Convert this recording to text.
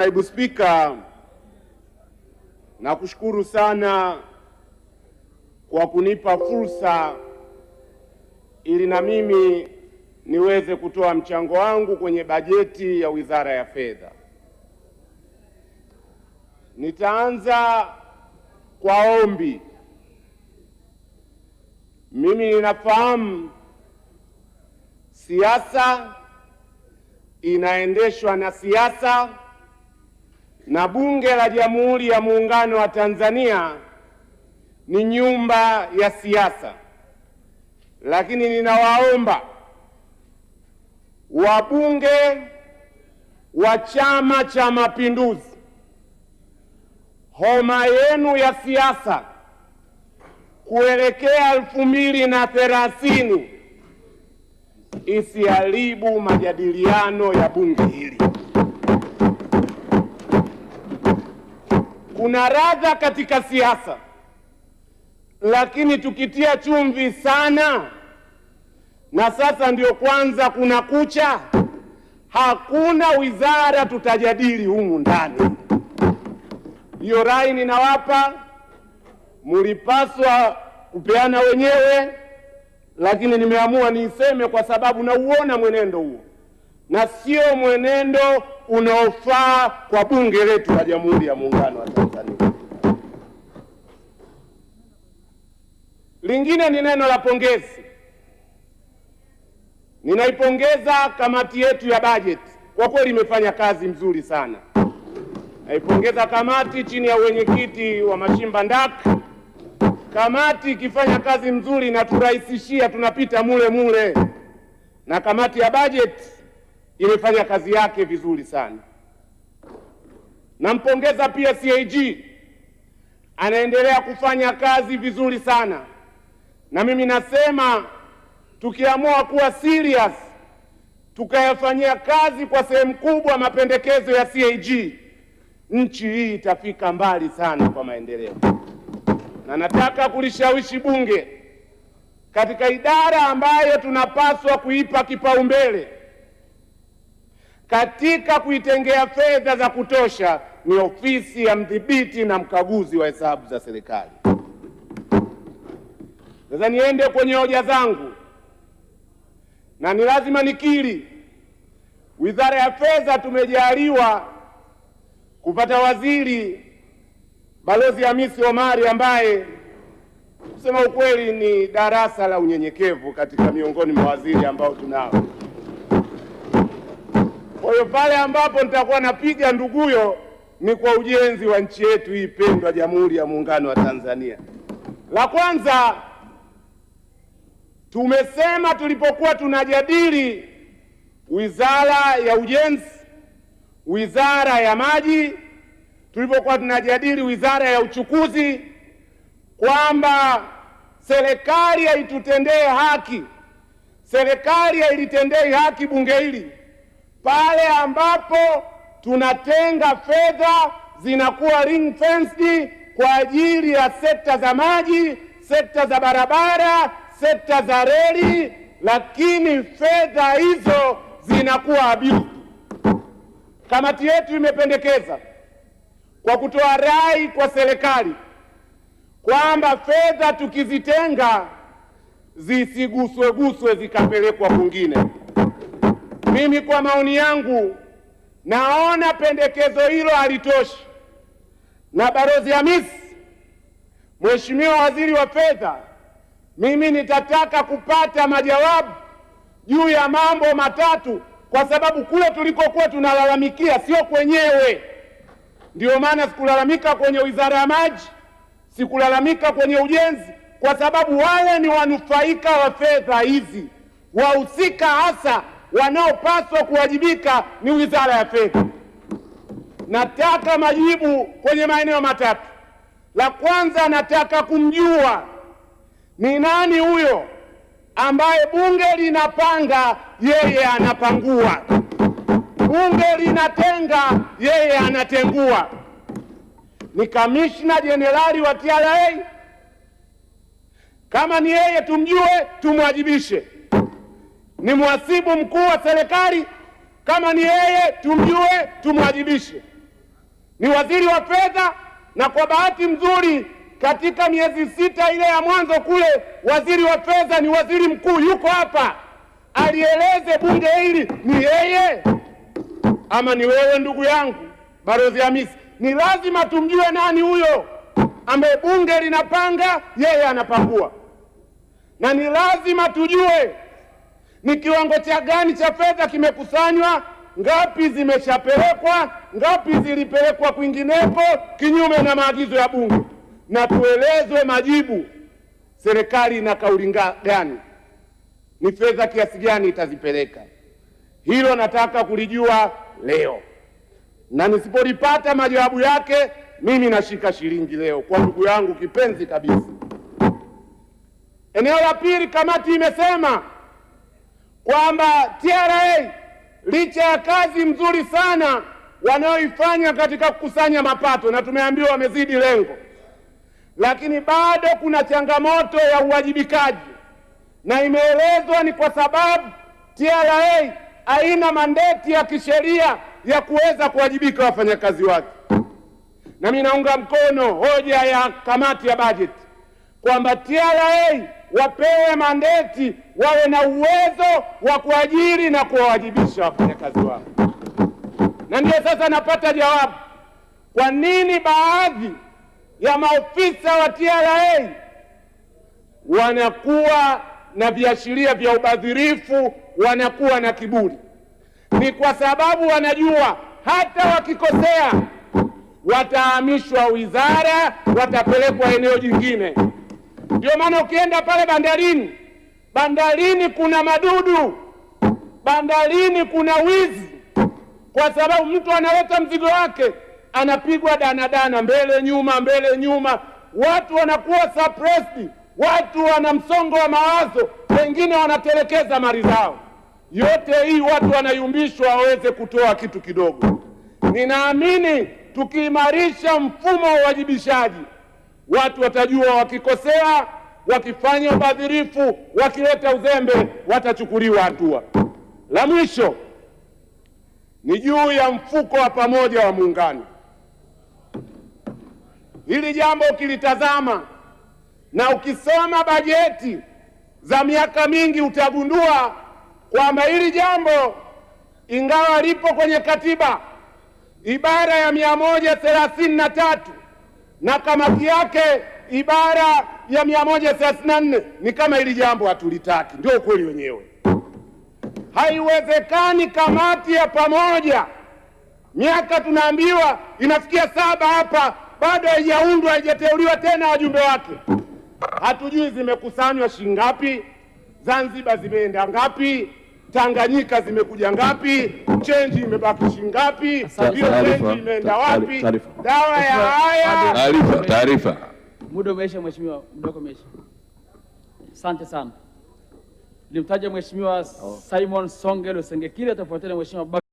Naibu Spika, nakushukuru sana kwa kunipa fursa ili na mimi niweze kutoa mchango wangu kwenye bajeti ya Wizara ya Fedha. Nitaanza kwa ombi. Mimi ninafahamu siasa inaendeshwa na siasa na Bunge la Jamhuri ya Muungano wa Tanzania ni nyumba ya siasa, lakini ninawaomba wabunge wa Chama cha Mapinduzi, homa yenu ya siasa kuelekea 2030 isiharibu majadiliano ya bunge hili. Kuna radha katika siasa, lakini tukitia chumvi sana, na sasa ndio kwanza kuna kucha, hakuna wizara tutajadili humu ndani. Hiyo rai ninawapa, mulipaswa kupeana wenyewe, lakini nimeamua niiseme kwa sababu nauona mwenendo huo na sio mwenendo unaofaa kwa bunge letu la Jamhuri ya Muungano wa Tanzania. Lingine ni neno la pongezi. Ninaipongeza kamati yetu ya bajeti, kwa kweli imefanya kazi mzuri sana. Naipongeza kamati chini ya wenyekiti wa Mashimba Ndak. Kamati ikifanya kazi mzuri inaturahisishia, tunapita mule mule, na kamati ya bajeti imefanya kazi yake vizuri sana. Nampongeza pia CAG, anaendelea kufanya kazi vizuri sana, na mimi nasema tukiamua kuwa serious tukayafanyia kazi kwa sehemu kubwa mapendekezo ya CAG, nchi hii itafika mbali sana kwa maendeleo. Na nataka kulishawishi bunge katika idara ambayo tunapaswa kuipa kipaumbele katika kuitengea fedha za kutosha ni ofisi ya mdhibiti na mkaguzi wa hesabu za serikali. Sasa niende kwenye hoja zangu, na ni lazima nikiri, Wizara ya Fedha tumejaliwa kupata waziri Balozi Hamisi Omari ambaye kusema ukweli ni darasa la unyenyekevu katika miongoni mwa waziri ambao tunao. Kwa hiyo pale ambapo nitakuwa napiga nduguyo ni kwa ujenzi wa nchi yetu hii pendwa, Jamhuri ya Muungano wa Tanzania. La kwanza, tumesema tulipokuwa tunajadili Wizara ya Ujenzi, Wizara ya Maji, tulipokuwa tunajadili Wizara ya Uchukuzi, kwamba serikali haitutendee haki, serikali hailitendei haki bunge hili pale ambapo tunatenga fedha zinakuwa ring fenced kwa ajili ya sekta za maji, sekta za barabara, sekta za reli, lakini fedha hizo zinakuwa abused. Kamati yetu imependekeza kwa kutoa rai kwa serikali kwamba fedha tukizitenga zisiguswe zikapelekwa kwingine. Mimi kwa maoni yangu naona pendekezo hilo halitoshi, na Balozi Hamisi, Mheshimiwa Waziri wa Fedha, mimi nitataka kupata majawabu juu ya mambo matatu, kwa sababu kule tulikokuwa tunalalamikia sio kwenyewe. Ndio maana sikulalamika kwenye Wizara ya Maji, sikulalamika kwenye Ujenzi, kwa sababu wale ni wanufaika wa fedha hizi. Wahusika hasa wanaopaswa kuwajibika ni Wizara ya Fedha. Nataka majibu kwenye maeneo matatu. La kwanza, nataka kumjua ni nani huyo ambaye bunge linapanga yeye anapangua, bunge linatenga yeye anatengua. Ni Kamishna Jenerali wa TRA? Kama ni yeye tumjue, tumwajibishe. Ni mhasibu mkuu wa serikali? Kama ni yeye tumjue, tumwajibishe. ni waziri wa fedha, na kwa bahati nzuri katika miezi 6 ile ya mwanzo kule, waziri wa fedha ni waziri mkuu, yuko hapa, alieleze bunge hili ni yeye ama ni wewe? Ndugu yangu Balozi Hamisi, ni lazima tumjue nani huyo ambaye bunge linapanga, yeye anapangua, na ni lazima tujue ni kiwango cha gani cha fedha kimekusanywa, ngapi zimeshapelekwa, ngapi zilipelekwa kwingineko kinyume na maagizo ya bunge, na tuelezwe majibu. Serikali ina kauli gani? Ni fedha kiasi gani itazipeleka? Hilo nataka kulijua leo, na nisipolipata majawabu yake mimi nashika shilingi leo kwa ndugu yangu kipenzi kabisa. Eneo la pili, kamati imesema kwamba TRA licha ya kazi mzuri sana wanaoifanya katika kukusanya mapato, na tumeambiwa wamezidi lengo, lakini bado kuna changamoto ya uwajibikaji, na imeelezwa ni kwa sababu TRA haina mandate ya kisheria ya kuweza kuwajibika wafanyakazi wake. Na mimi naunga mkono hoja ya kamati ya bajeti kwamba TRA wapewe mandate, wawe na uwezo wa kuajiri na kuwawajibisha wafanyakazi wao. Na ndio sasa napata jawabu kwa nini baadhi ya maofisa wa TRA wanakuwa na viashiria vya ubadhirifu, wanakuwa na kiburi. Ni kwa sababu wanajua hata wakikosea watahamishwa wizara, watapelekwa eneo jingine. Ndio maana ukienda pale bandarini kuna madudu, bandarini kuna wizi, kwa sababu mtu analeta mzigo wake anapigwa danadana, mbele nyuma, watu wanakuwa suppressed, watu wana msongo wa mawazo, wengine wanatelekeza mali zao. Yote hii watu wanayumbishwa waweze kutoa kitu kidogo. Ninaamini tukiimarisha mfumo wa uwajibishaji, watu watajua wakikosea, wakifanya ubadhirifu, wakileta uzembe, watachukuliwa hatua. La mwisho ni juu ya mfuko wa pamoja wa Muungano. Hili jambo ukilitazama na ukisoma bajeti za miaka mingi utagundua kwamba hili jambo ingawa lipo kwenye katiba ibara ya 133 na kamati yake ibara ya 134, ni kama hili jambo hatulitaki. Ndio ukweli wenyewe. Haiwezekani kamati ya pamoja, miaka tunaambiwa inafikia 7 hapa, bado haijaundwa, haijateuliwa tena wajumbe wake. Hatujui zimekusanywa shingapi, Zanzibar zimeenda ngapi, Tanganyika zimekuja ngapi, change imebaki shingapi, hiyo change imeenda wapi? Dawa ya haya taarifa. Muda umeisha mheshimiwa, muda wako umeisha. Asante sana. Nilimtaja mheshimiwa Simon Songelo Sengekile, atafuatana mheshimiwa